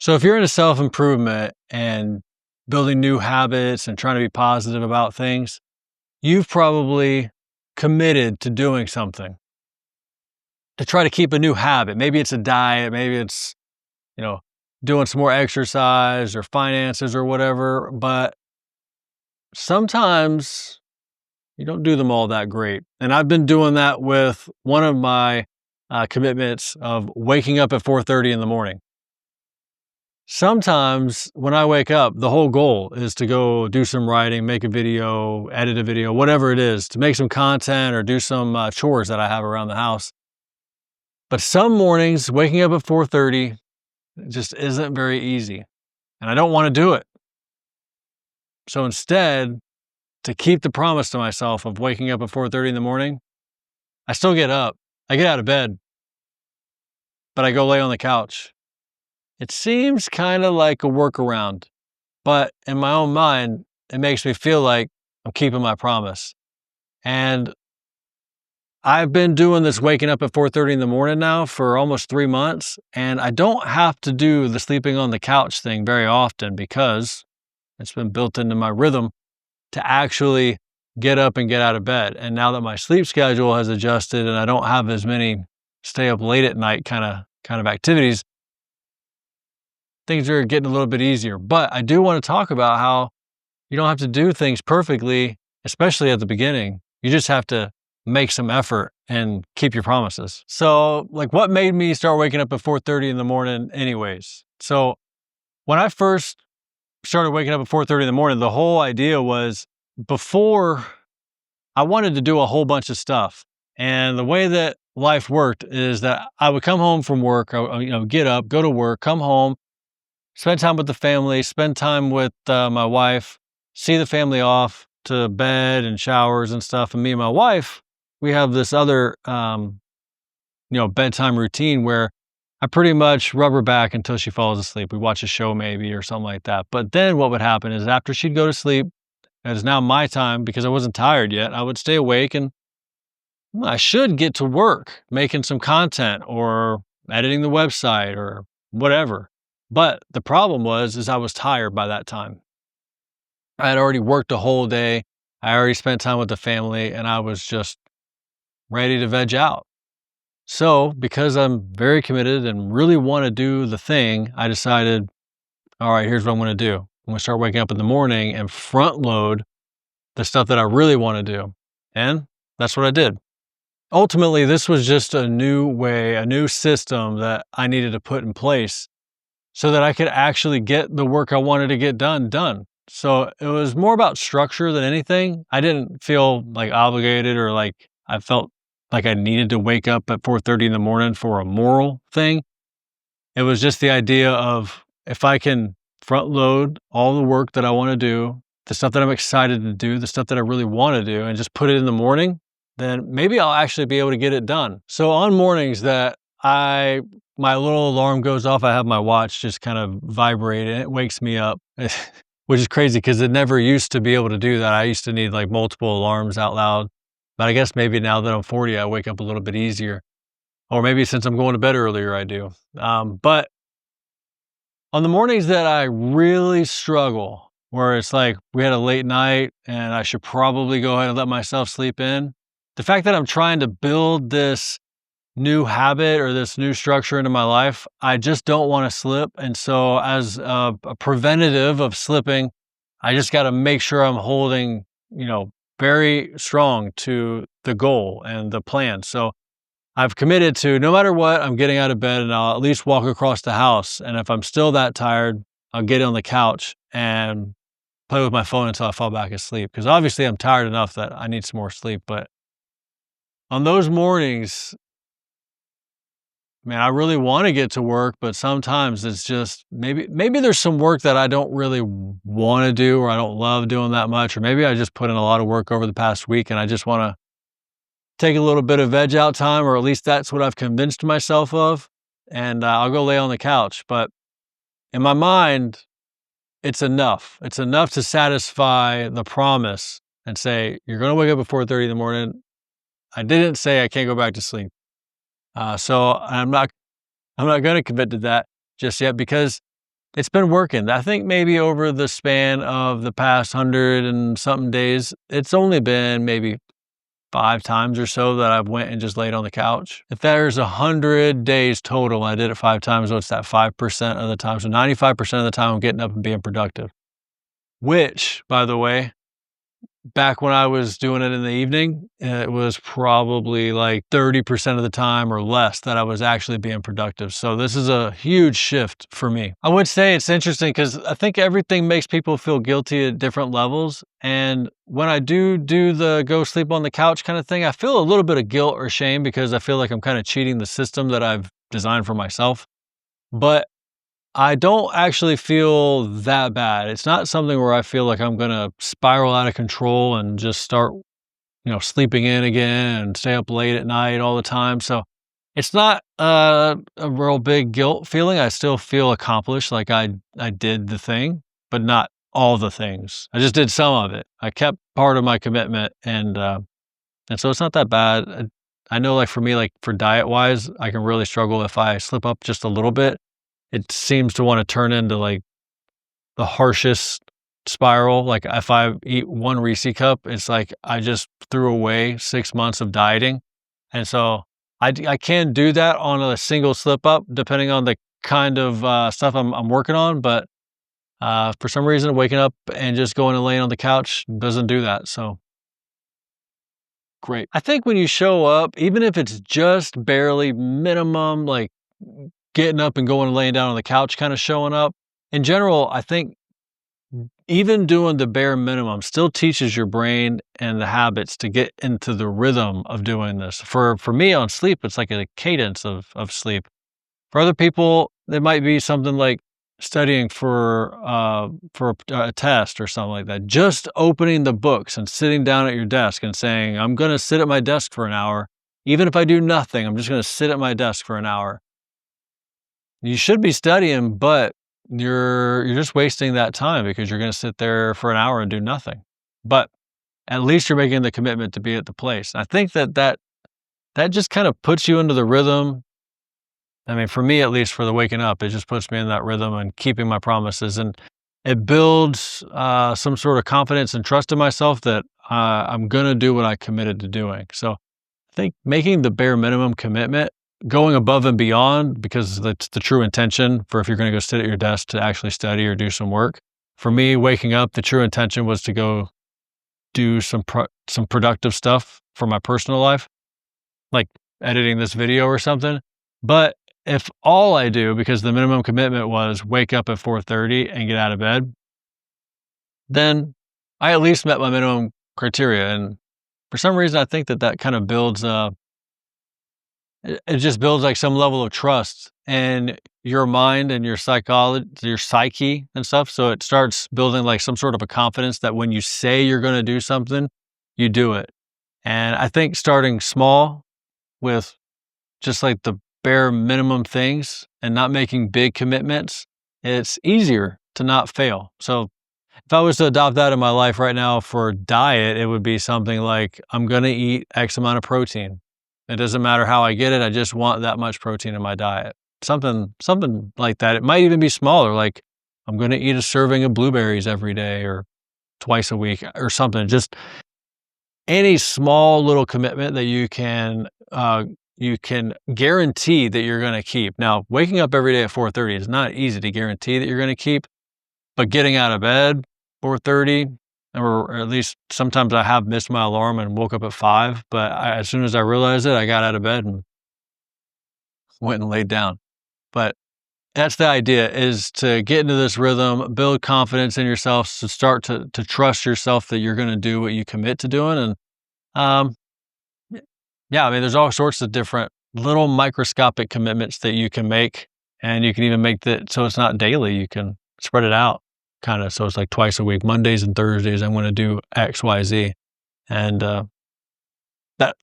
So if you're into self-improvement and building new habits and trying to be positive about things, you've probably committed to doing something to try to keep a new habit. Maybe it's a diet, maybe it's, you know, doing some more exercise or finances or whatever, but sometimes you don't do them all that great. And I've been doing that with one of my commitments of waking up at 4:30 in the morning. Sometimes when I wake up, the whole goal is to go do some writing, make a video, edit a video, whatever it is, to make some content or do some chores that I have around the house. But some mornings, waking up at 4:30 just isn't very easy, and I don't want to do it. So instead, to keep the promise to myself of waking up at 4:30 in the morning, I still get up. I get out of bed, but I go lay on the couch. It seems kind of like a workaround, but in my own mind, it makes me feel like I'm keeping my promise. And I've been doing this waking up at 4:30 in the morning now for almost 3 months, and I don't have to do the sleeping on the couch thing very often because it's been built into my rhythm to actually get up and get out of bed. And now that my sleep schedule has adjusted and I don't have as many stay up late at night kind of activities, things are getting a little bit easier. But I do want to talk about how you don't have to do things perfectly, especially at the beginning. You just have to make some effort and keep your promises. So, like, what made me start waking up at 4:30 in the morning anyways? So, when I first started waking up at 4:30 in the morning, the whole idea was before I wanted to do a whole bunch of stuff. And the way that life worked is that I would come home from work, get up, go to work, come home, spend time with the family, spend time with my wife, see the family off to bed and showers and stuff. And me and my wife, we have this other, bedtime routine where I pretty much rub her back until she falls asleep. We watch a show maybe or something like that. But then what would happen is after she'd go to sleep, it is now my time because I wasn't tired yet. I would stay awake and I should get to work making some content or editing the website or whatever. But the problem is I was tired by that time. I had already worked a whole day. I already spent time with the family and I was just ready to veg out. So, because I'm very committed and really want to do the thing, I decided, all right, here's what I'm going to do. I'm going to start waking up in the morning and front load the stuff that I really want to do. And that's what I did. Ultimately, this was just a new way, a new system that I needed to put in place so that I could actually get the work I wanted to get done. So it was more about structure than anything. I didn't feel like obligated or like I felt like I needed to wake up at 4:30 in the morning for a moral thing. It was just the idea of if I can front load all the work that I want to do, the stuff that I'm excited to do, the stuff that I really want to do, and just put it in the morning, then maybe I'll actually be able to get it done. So on mornings that my little alarm goes off, I have my watch just kind of vibrate and it wakes me up, which is crazy because it never used to be able to do that. I used to need like multiple alarms out loud. But I guess maybe now that I'm 40, I wake up a little bit easier. Or maybe since I'm going to bed earlier, I do. But on the mornings that I really struggle, where it's like we had a late night and I should probably go ahead and let myself sleep in, the fact that I'm trying to build this new habit or this new structure into my life, I just don't want to slip. And so as a preventative of slipping, I just got to make sure I'm holding, very strong to the goal and the plan. So I've committed to no matter what, I'm getting out of bed and I'll at least walk across the house. And if I'm still that tired, I'll get on the couch and play with my phone until I fall back asleep. Because obviously I'm tired enough that I need some more sleep. But on those mornings, man, I really want to get to work, but sometimes it's just maybe there's some work that I don't really want to do or I don't love doing that much, or maybe I just put in a lot of work over the past week and I just want to take a little bit of veg out time, or at least that's what I've convinced myself of, and I'll go lay on the couch. But in my mind, it's enough. It's enough to satisfy the promise and say, you're going to wake up at 4:30 in the morning. I didn't say I can't go back to sleep. So I'm not going to commit to that just yet because it's been working. I think maybe over the span of the past 100 and something days, it's only been maybe 5 times or so that I've went and just laid on the couch. If there's 100 days total, I did it 5 times, what's that, 5% of the time? So 95% of the time I'm getting up and being productive, which, by the way, back when I was doing it in the evening, it was probably like 30% of the time or less that I was actually being productive. So this is a huge shift for me. I would say it's interesting because I think everything makes people feel guilty at different levels. And when I do the go sleep on the couch kind of thing, I feel a little bit of guilt or shame because I feel like I'm kind of cheating the system that I've designed for myself. But I don't actually feel that bad. It's not something where I feel like I'm gonna spiral out of control and just start, sleeping in again and stay up late at night all the time. So it's not a real big guilt feeling. I still feel accomplished, like I did the thing, but not all the things. I just did some of it. I kept part of my commitment, and so it's not that bad. I know, like for me, like for diet wise, I can really struggle if I slip up just a little bit. It seems to wanna turn into, like, the harshest spiral. Like, if I eat 1 Reese cup, it's like I just threw away 6 months of dieting, and so I can do that on a single slip up depending on the kind of, stuff I'm working on, but, for some reason, waking up and just going and laying on the couch doesn't do that, so great. I think when you show up, even if it's just barely minimum, like, getting up and going and laying down on the couch kinda showing up. In general, I think even doing the bare minimum still teaches your brain and the habits to get into the rhythm of doing this. For me on sleep, it's like a cadence of sleep. For other people, it might be something like studying for a test or something like that. Just opening the books and sitting down at your desk and saying, "I'm gonna sit at my desk for an hour. Even if I do nothing, I'm just gonna sit at my desk for an hour." You should be studying, but you're just wasting that time because you're gonna sit there for an hour and do nothing. But at least you're making the commitment to be at the place. I think that just kind of puts you into the rhythm. I mean, for me, at least for the waking up, it just puts me in that rhythm and keeping my promises, and it builds some sort of confidence and trust in myself that I'm gonna do what I committed to doing. So I think making the bare minimum commitment, going above and beyond, because that's the true intention for if you're going to go sit at your desk to actually study or do some work. For me, waking up, the true intention was to go do some productive stuff for my personal life, like editing this video or something. But if all I do, because the minimum commitment was wake up at 4:30 and get out of bed, then I at least met my minimum criteria. And for some reason, I think that kind of builds it just builds like some level of trust in your mind and your psychology, your psyche and stuff. So it starts building like some sort of a confidence that when you say you're going to do something, you do it. And I think starting small with just like the bare minimum things and not making big commitments, it's easier to not fail. So if I was to adopt that in my life right now for diet, it would be something like I'm going to eat X amount of protein. It doesn't matter how I get it. I just want that much protein in my diet. Something like that. It might even be smaller, like I'm going to eat a serving of blueberries every day or twice a week or something. Just any small little commitment that you can guarantee that you're going to keep. Now, waking up every day at 4:30 is not easy to guarantee that you're going to keep, but getting out of bed 4:30, or at least sometimes I have missed my alarm and woke up at 5, but as soon as I realized it, I got out of bed and went and laid down. But that's the idea, is to get into this rhythm, build confidence in yourself, to start to trust yourself that you're gonna do what you commit to doing. And, um, yeah, I mean, there's all sorts of different little microscopic commitments that you can make, and you can even make that so it's not daily. You can spread it out kinda so it's like twice a week. Mondays and Thursdays, I'm gonna do X, Y, Z. And,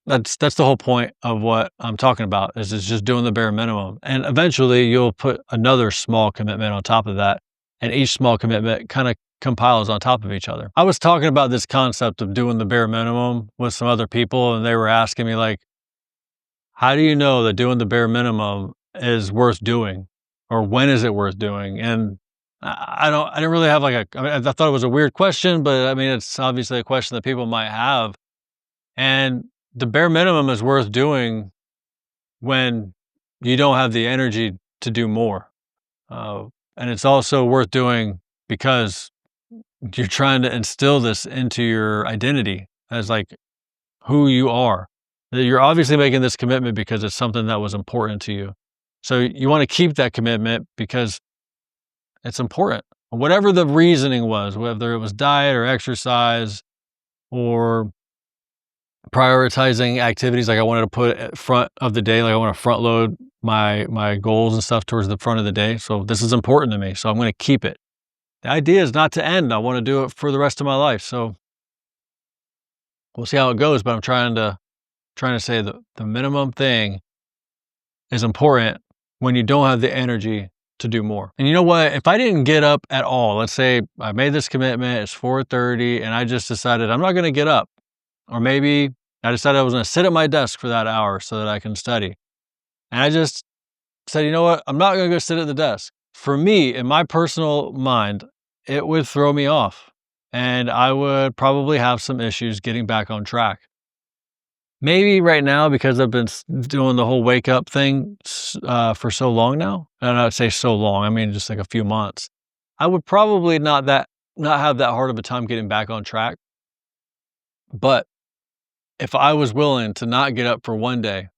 that's the whole point of what I'm talking about, is it's just doing the bare minimum. And eventually you'll put another small commitment on top of that, and each small commitment kinda compiles on top of each other. I was talking about this concept of doing the bare minimum with some other people, and they were asking me like, "How do you know that doing the bare minimum is worth doing? Or when is it worth doing?" And I didn't really have like a, I mean, I thought it was a weird question, but I mean, it's obviously a question that people might have. And the bare minimum is worth doing when you don't have the energy to do more. Uh, and it's also worth doing because you're trying to instill this into your identity as like who you are. That you're obviously making this commitment because it's something that was important to you. So you want to keep that commitment because it's important. Whatever the reasoning was, whether it was diet or exercise or prioritizing activities, like I wanted to put at front of the day, like I want to front load my goals and stuff towards the front of the day. So this is important to me. So I'm going to keep it. The idea is not to end. I want to do it for the rest of my life. So we'll see how it goes. But I'm trying to say that the minimum thing is important when you don't have the energy to do more. And you know what? If I didn't get up at all, let's say I made this commitment, it's 4:30, and I just decided I'm not going to get up. Or maybe I decided I was going to sit at my desk for that hour so that I can study. And I just said, you know what? I'm not going to go sit at the desk. For me, in my personal mind, it would throw me off. And I would probably have some issues getting back on track. Maybe right now, because I've been doing the whole wake up thing for so long now, and I'd say so long, I mean just like a few months, I would probably not have that hard of a time getting back on track. But if I was willing to not get up for one day,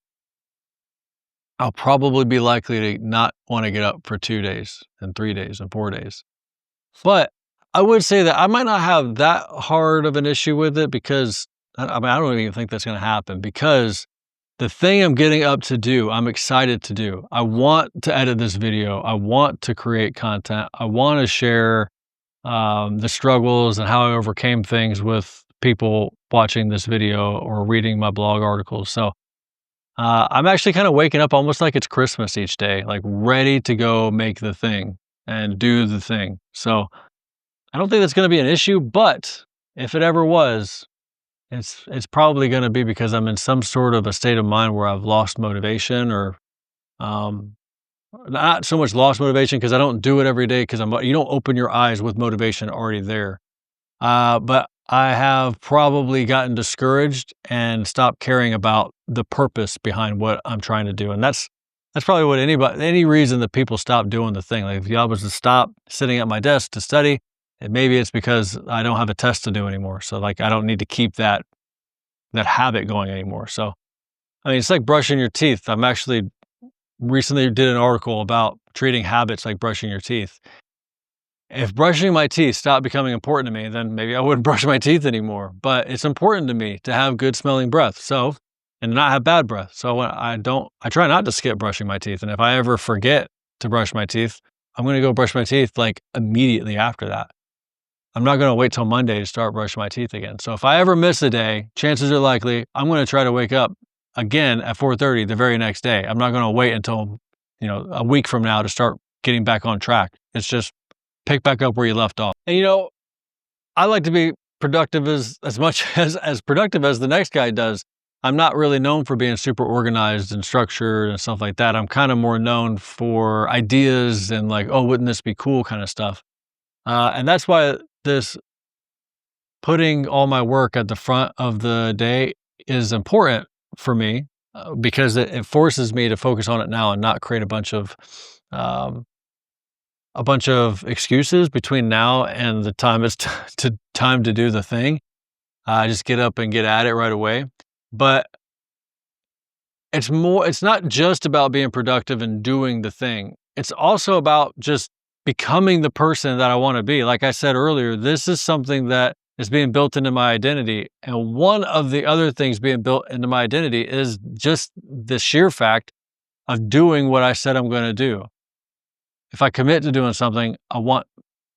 I'll probably be likely to not want to get up for 2 days and 3 days and 4 days. But I would say that I might not have that hard of an issue with it because I mean, I don't even think that's going to happen because the thing I'm getting up to do, I'm excited to do. I want to edit this video. I want to create content. I want to share the struggles and how I overcame things with people watching this video or reading my blog articles. So I'm actually kind of waking up almost like it's Christmas each day, like ready to go make the thing and do the thing. So I don't think that's going to be an issue, but if it ever was, it's probably going to be because I'm in some sort of a state of mind where I've lost motivation or um, not so much lost motivation because I don't do it every day because you don't open your eyes with motivation already there. But I have probably gotten discouraged and stopped caring about the purpose behind what I'm trying to do. And that's probably what any reason that people stop doing the thing. Like if I was to stop sitting at my desk to study, and maybe it's because I don't have a test to do anymore. So like I don't need to keep that habit going anymore. So I mean, it's like brushing your teeth. I'm actually recently did an article about treating habits like brushing your teeth. If brushing my teeth stopped becoming important to me, then maybe I wouldn't brush my teeth anymore. But it's important to me to have good smelling breath. So, and not have bad breath. So when I try not to skip brushing my teeth. And if I ever forget to brush my teeth, I'm going to go brush my teeth like immediately after that. I'm not going to wait till Monday to start brushing my teeth again. So if I ever miss a day, chances are likely I'm going to try to wake up again at 4:30 the very next day. I'm not going to wait until, a week from now to start getting back on track. It's just pick back up where you left off. And I like to be productive as much as productive as the next guy does. I'm not really known for being super organized and structured and stuff like that. I'm kind of more known for ideas and like, oh, wouldn't this be cool kind of stuff. And that's why this putting all my work at the front of the day is important for me because it forces me to focus on it now and not create um, a bunch of excuses between now and the time it's time to do the thing. I just get up and get at it right away. But it's not just about being productive and doing the thing. It's also about just becoming the person that I want to be. Like I said earlier, this is something that is being built into my identity. And one of the other things being built into my identity is just the sheer fact of doing what I said I'm going to do. If I commit to doing something, I want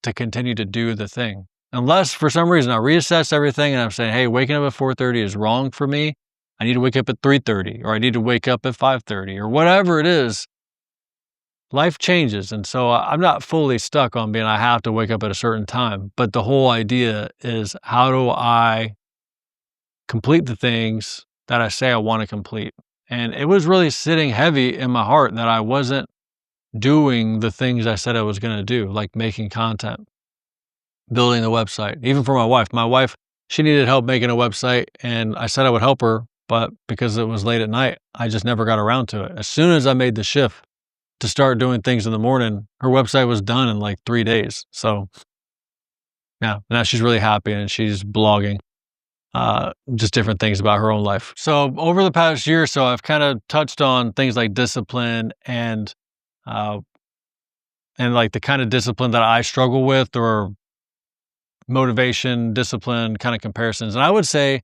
to continue to do the thing. Unless for some reason I reassess everything and I'm saying, hey, waking up at 4:30 is wrong for me. I need to wake up at 3:30 or I need to wake up at 5:30 or whatever it is. Life changes. And so I'm not fully stuck on being I have to wake up at a certain time. But the whole idea is how do I complete the things that I say I want to complete? And it was really sitting heavy in my heart that I wasn't doing the things I said I was going to do, like making content, building the website. Even for my wife, she needed help making a website, and I said I would help her, but because it was late at night, I just never got around to it. As soon as I made the shift to start doing things in the morning, her website was done in like 3 days. So yeah, now she's really happy and she's blogging just different things about her own life. So over the past year or so, I've kind of touched on things like discipline uh, and like the kind of discipline that I struggle with, or motivation, discipline kind of comparisons. And I would say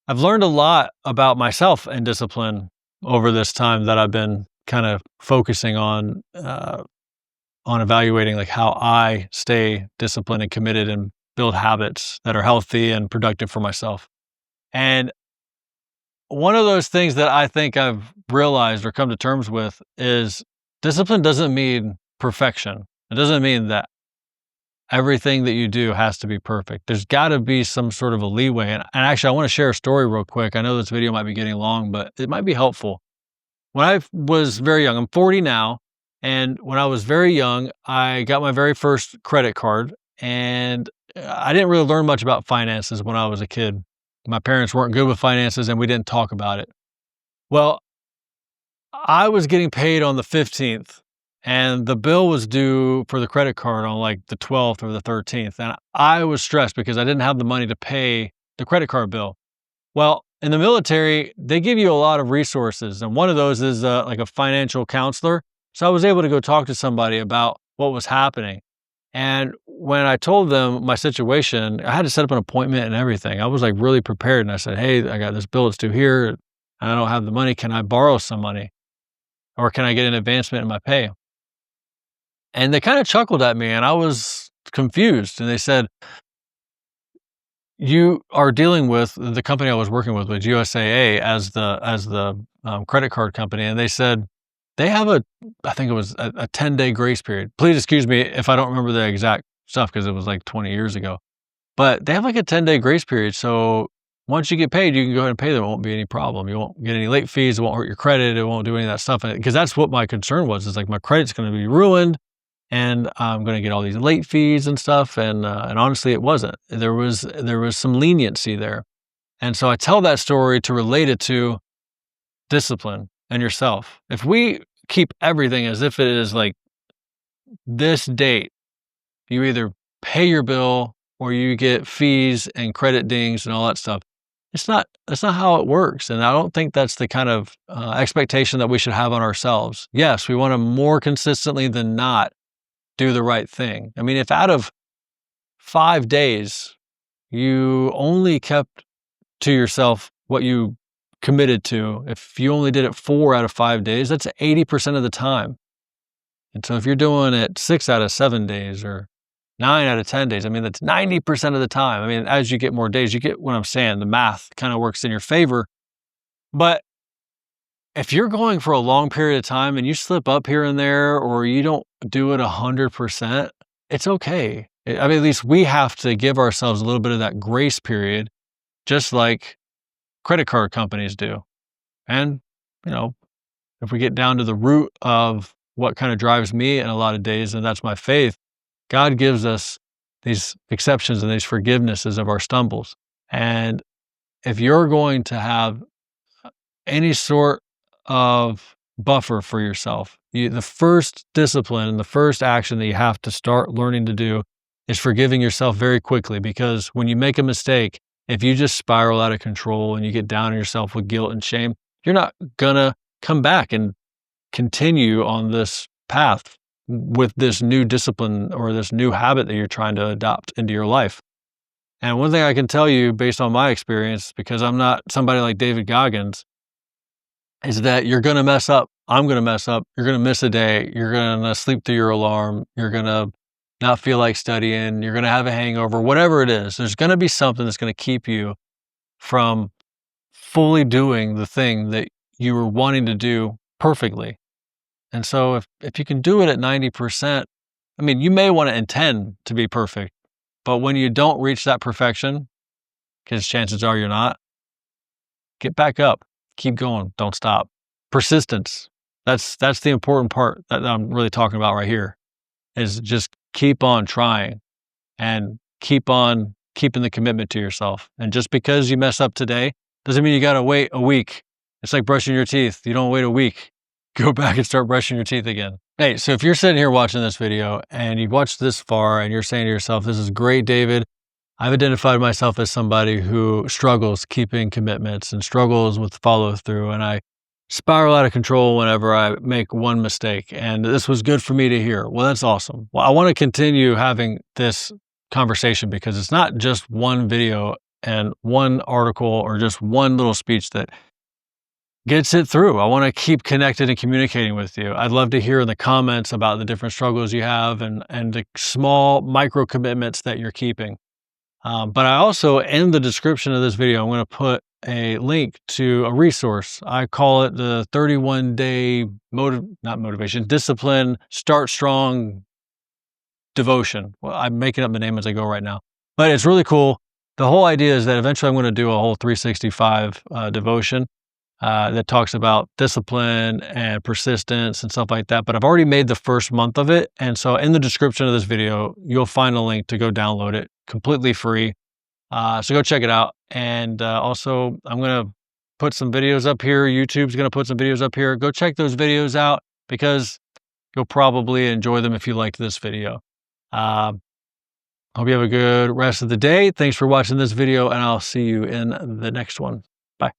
I've learned a lot about myself and discipline over this time that I've been kind of focusing on evaluating like how I stay disciplined and committed and build habits that are healthy and productive for myself. And one of those things that I think I've realized or come to terms with is discipline doesn't mean perfection. It doesn't mean that everything that you do has to be perfect. There's got to be some sort of a leeway. And actually, I want to share a story real quick. I know this video might be getting long, but it might be helpful. When I was very young, I'm 40 now. And when I was very young, I got my very first credit card. And I didn't really learn much about finances when I was a kid. My parents weren't good with finances and we didn't talk about it. Well, I was getting paid on the 15th and the bill was due for the credit card on like the 12th or the 13th. And I was stressed because I didn't have the money to pay the credit card bill. Well, in the military, they give you a lot of resources. And one of those is like a financial counselor. So I was able to go talk to somebody about what was happening. And when I told them my situation, I had to set up an appointment and everything. I was like really prepared. And I said, hey, I got this bill that's due here. And I don't have the money. Can I borrow some money? Or can I get an advancement in my pay? And they kind of chuckled at me and I was confused. And they said, you are dealing with the company I was working with USAA as the credit card company. And they said, they have I think it was a 10-day grace period. Please excuse me if I don't remember the exact stuff because it was like 20 years ago. But they have like a 10-day grace period. So once you get paid, you can go ahead and pay them. It won't be any problem. You won't get any late fees. It won't hurt your credit. It won't do any of that stuff. Because that's what my concern was. Is like my credit's going to be ruined and I'm going to get all these late fees and stuff. And honestly, it wasn't. There was some leniency there. And so I tell that story to relate it to discipline and yourself. If we keep everything as if it is like this date, you either pay your bill or you get fees and credit dings and all that stuff. That's not how it works. And I don't think that's the kind of expectation that we should have on ourselves. Yes, we want to more consistently than not do the right thing. I mean, if out of 5 days, you only kept to yourself what you committed to, if you only did it 4 out of 5 days, that's 80% of the time. And so if you're doing it 6 out of 7 days or 9 out of 10 days, I mean, that's 90% of the time. I mean, as you get more days, you get what I'm saying. The math kind of works in your favor. But if you're going for a long period of time and you slip up here and there, or you don't do it 100%, it's okay. I mean, at least we have to give ourselves a little bit of that grace period, just like credit card companies do. And, if we get down to the root of what kind of drives me in a lot of days, and that's my faith, God gives us these exceptions and these forgivenesses of our stumbles. And if you're going to have any sort of buffer for yourself, the first discipline and the first action that you have to start learning to do is forgiving yourself very quickly. Because when you make a mistake, if you just spiral out of control and you get down on yourself with guilt and shame, you're not gonna come back and continue on this path with this new discipline or this new habit that you're trying to adopt into your life. And one thing I can tell you based on my experience, because I'm not somebody like David Goggins, is that you're gonna mess up. I'm gonna mess up. You're gonna miss a day. You're gonna sleep through your alarm. You're gonna not feel like studying, you're going to have a hangover, whatever it is, there's going to be something that's going to keep you from fully doing the thing that you were wanting to do perfectly. And so if you can do it at 90%, I mean, you may want to intend to be perfect, but when you don't reach that perfection, because chances are you're not, get back up, keep going, don't stop. Persistence. That's the important part that I'm really talking about right here, is just keep on trying and keep on keeping the commitment to yourself. And just because you mess up today doesn't mean you gotta wait a week. It's like brushing your teeth. You don't wait a week. Go back and start brushing your teeth again. Hey, so if you're sitting here watching this video and you've watched this far and you're saying to yourself, this is great, David. I've identified myself as somebody who struggles keeping commitments and struggles with follow through. And I spiral out of control whenever I make one mistake. And this was good for me to hear. Well, that's awesome. Well, I want to continue having this conversation because it's not just one video and one article or just one little speech that gets it through. I want to keep connected and communicating with you. I'd love to hear in the comments about the different struggles you have and the small micro commitments that you're keeping. But I also, in the description of this video, I'm going to put a link to a resource. I call it the 31-day discipline, start strong devotion. Well, I'm making up the name as I go right now, but it's really cool. The whole idea is that eventually I'm going to do a whole 365 devotion that talks about discipline and persistence and stuff like that. But I've already made the first month of it. And so in the description of this video, you'll find a link to go download it completely free. So go check it out. And also, I'm going to put some videos up here. YouTube's going to put some videos up here. Go check those videos out because you'll probably enjoy them if you liked this video. Hope you have a good rest of the day. Thanks for watching this video, and I'll see you in the next one. Bye.